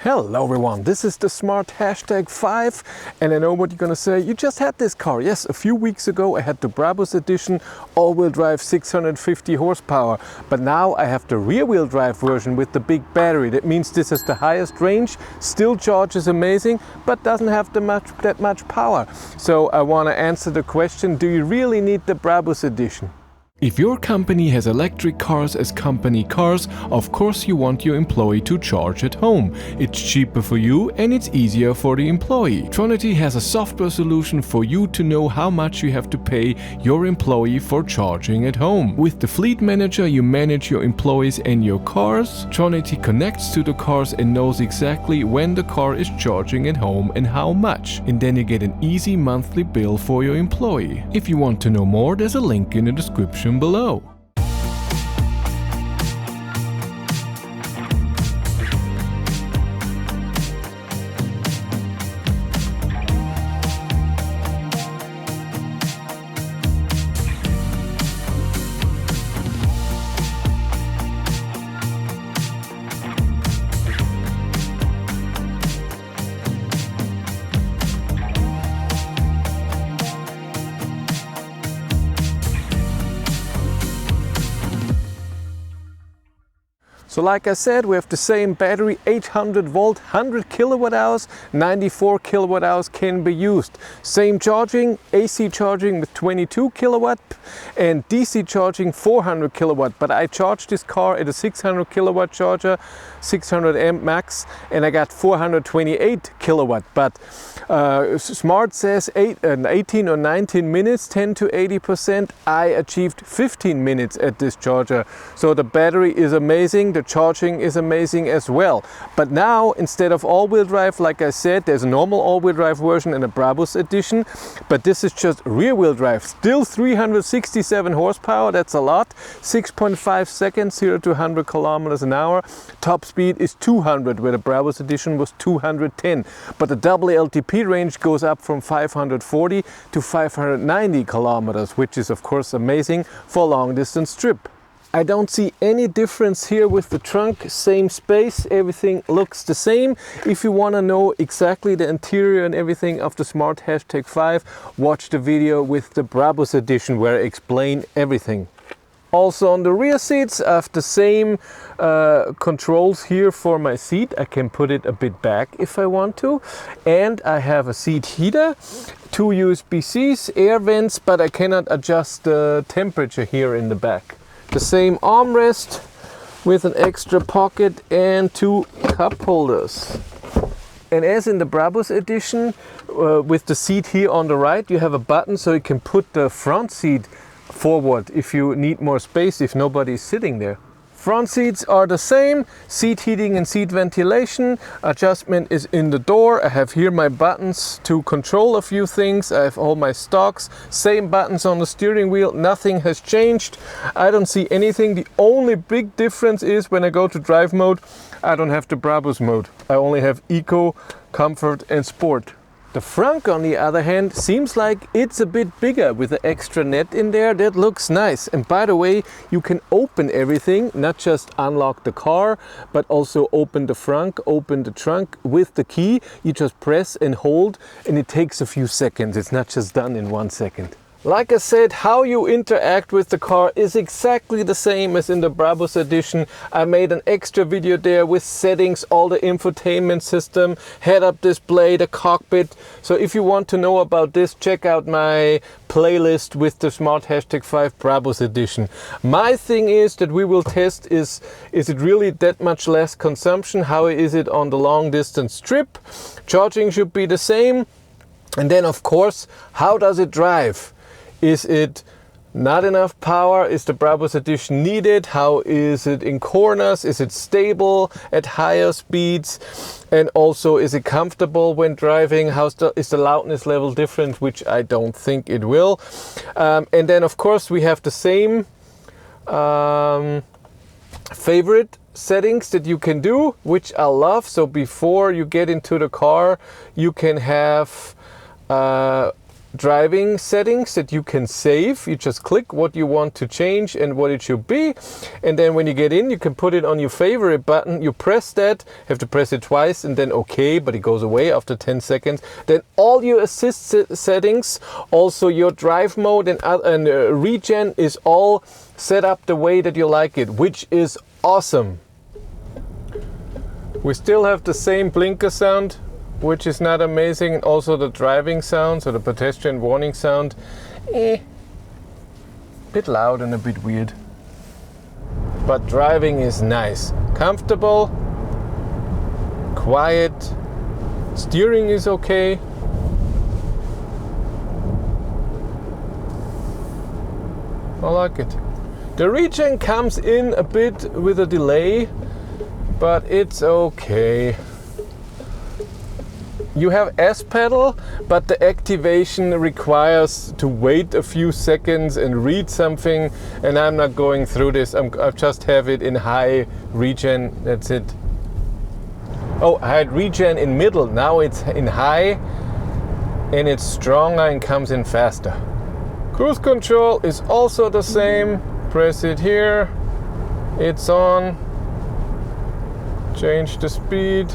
Hello everyone, this is the Smart #5 and I know what you're gonna say. You just had this car. Yes, a few weeks ago I had the Brabus edition, all-wheel drive 650 horsepower. But now I have the rear-wheel drive version with the big battery. That means this is the highest range, still charges amazing, but doesn't have that much power. So I wanna answer the question, do you really need the Brabus edition? If your company has electric cars as company cars, of course you want your employee to charge at home. It's cheaper for you and it's easier for the employee. Tronity has a software solution for you to know how much you have to pay your employee for charging at home. With the Fleet Manager you manage your employees and your cars. Tronity connects to the cars and knows exactly when the car is charging at home and how much. And then you get an easy monthly bill for your employee. If you want to know more, there's a link in the description below. So like I said, we have the same battery, 800 volt, 100 kilowatt hours, 94 kilowatt hours can be used. Same charging, AC charging with 22 kilowatt and DC charging 400 kilowatt. But I charged this car at a 600 kilowatt charger, 600 amp max, and I got 428 kilowatt. But Smart says 18 or 19 minutes, 10 to 80%. I achieved 15 minutes at this charger. So the battery is amazing. The charging is amazing as well. But now, instead of all-wheel drive, like I said, there's a normal all-wheel drive version and a Brabus edition, but this is just rear-wheel drive. Still 367 horsepower, that's a lot. 6.5 seconds, 0 to 100 kilometers an hour. Top speed is 200, where the Brabus edition was 210. But the WLTP range goes up from 540 to 590 kilometers, which is of course amazing for a long-distance trip. I don't see any difference here with the trunk, same space, everything looks the same. If you want to know exactly the interior and everything of the Smart #5, watch the video with the Brabus edition where I explain everything. Also on the rear seats I have the same controls here for my seat. I can put it a bit back if I want to. And I have a seat heater, 2 USB-Cs, air vents, but I cannot adjust the temperature here in the back. The same armrest with an extra pocket and 2 cup holders. And as in the Brabus edition, with the seat here on the right, you have a button so you can put the front seat forward if you need more space, if nobody is sitting there. Front seats are the same, seat heating and seat ventilation. Adjustment is in the door. I have here my buttons to control a few things. I have all my stocks, same buttons on the steering wheel, nothing has changed. I don't see anything. The only big difference is when I go to drive mode, I don't have the Brabus mode. I only have Eco, Comfort and Sport. The Frunk, on the other hand, seems like it's a bit bigger with the extra net in there. That looks nice. And by the way, you can open everything, not just unlock the car, but also open the Frunk, open the trunk with the key. You just press and hold and it takes a few seconds. It's not just done in 1 second. Like I said, how you interact with the car is exactly the same as in the Brabus edition. I made an extra video there with settings, all the infotainment system, head-up display, the cockpit. So if you want to know about this, check out my playlist with the Smart #5 Brabus edition. My thing is that we will test is it really that much less consumption? How is it on the long distance trip? Charging should be the same. And then of course, how does it drive? Is it not enough power? Is the Brabus edition needed? How is it in corners? Is it stable at higher speeds? And also, is it comfortable when driving? Is the loudness level different? Which I don't think it will. And then of course we have the same favorite settings that you can do, which I love. So before you get into the car, you can have driving settings that you can save. You just click what you want to change and what it should be. And then when you get in, you can put it on your favorite button. You press that, have to press it twice and then OK, but it goes away after 10 seconds. Then all your assist settings, also your drive mode and regen is all set up the way that you like it, which is awesome. We still have the same blinker sound, which is not amazing. And also the driving sound, so the pedestrian warning sound, bit loud and a bit weird. But driving is nice, comfortable, quiet, steering is okay. I like it. The regen comes in a bit with a delay, but it's okay. You have S pedal, but the activation requires to wait a few seconds and read something, and I'm not going through this. I just have it in high regen, that's it. Oh, I had regen in middle, now it's in high, and it's stronger and comes in faster. Cruise control is also the same. Press it here, it's on. Change the speed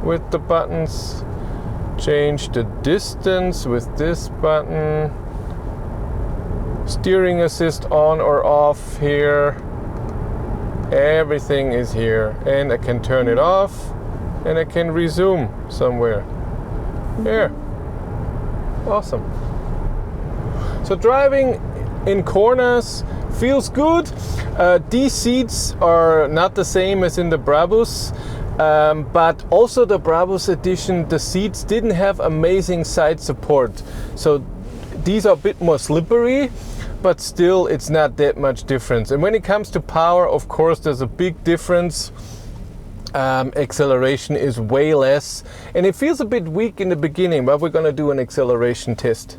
with the buttons, change the distance with this button, steering assist on or off here, everything is here, and I can turn it off and I can resume somewhere here. Awesome. So driving in corners feels good. These seats are not the same as in the Brabus. But also the Brabus edition, the seats didn't have amazing side support. So these are a bit more slippery, but still it's not that much difference. And when it comes to power, of course, there's a big difference. Acceleration is way less. And it feels a bit weak in the beginning, but we're gonna do an acceleration test.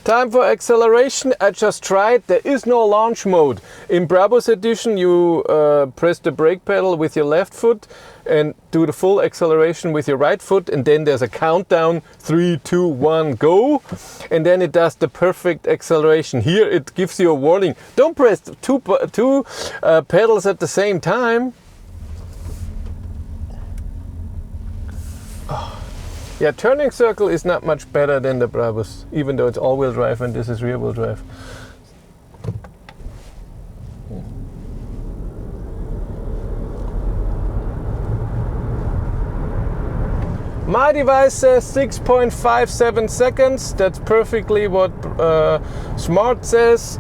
Time for acceleration. I just tried. There is no launch mode. In Brabus edition, you press the brake pedal with your left foot and do the full acceleration with your right foot, and then there's a countdown, 3, 2, 1, go, and then it does the perfect acceleration. Here it gives you a warning. Don't press two pedals at the same time. Oh. Yeah, turning circle is not much better than the Brabus, even though it's all-wheel drive and this is rear-wheel drive. My device says 6.57 seconds. That's perfectly what Smart says.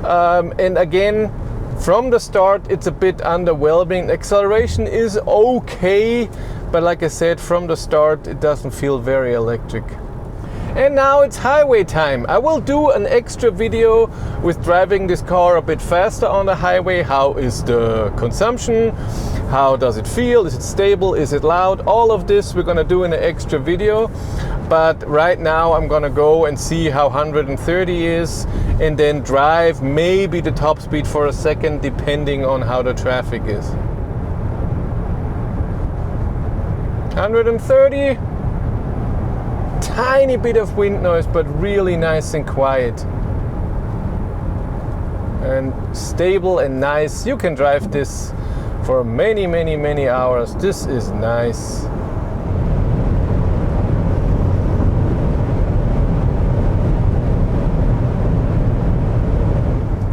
And again, from the start, it's a bit underwhelming. Acceleration is okay. But like I said, from the start, it doesn't feel very electric. And now it's highway time. I will do an extra video with driving this car a bit faster on the highway. How is the consumption? How does it feel? Is it stable? Is it loud? All of this we're gonna do in an extra video. But right now I'm gonna go and see how 130 is and then drive maybe the top speed for a second, depending on how the traffic is. 130, tiny bit of wind noise, but really nice and quiet. And stable and nice. You can drive this for many, many, many hours. This is nice.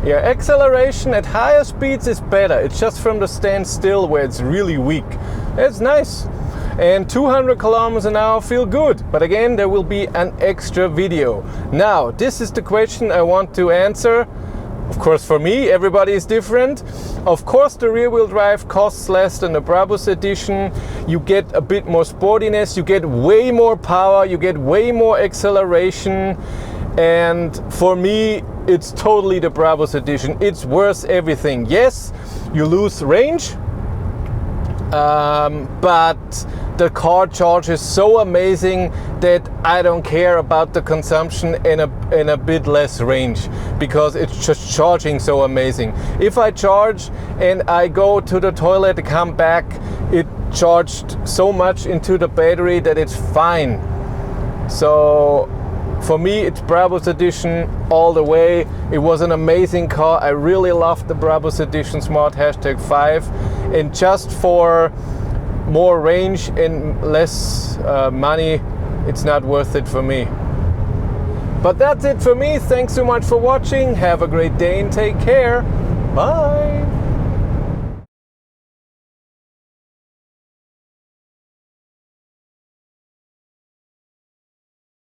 Yeah, acceleration at higher speeds is better. It's just from the standstill where it's really weak. It's nice. And 200 kilometers an hour feel good. But again, there will be an extra video. Now, this is the question I want to answer. Of course, for me, everybody is different. Of course, the rear-wheel drive costs less than the Brabus edition. You get a bit more sportiness, you get way more power, you get way more acceleration. And for me, it's totally the Brabus edition. It's worth everything. Yes, you lose range, but the car charges so amazing that I don't care about the consumption and a bit less range, because it's just charging so amazing. If I charge and I go to the toilet and come back, it charged so much into the battery that it's fine. So for me, it's Brabus edition all the way. It was an amazing car. I really loved the Brabus edition Smart #5, and just for more range and less money, it's not worth it for me. But that's it for me. Thanks so much for watching. Have a great day and take care. Bye.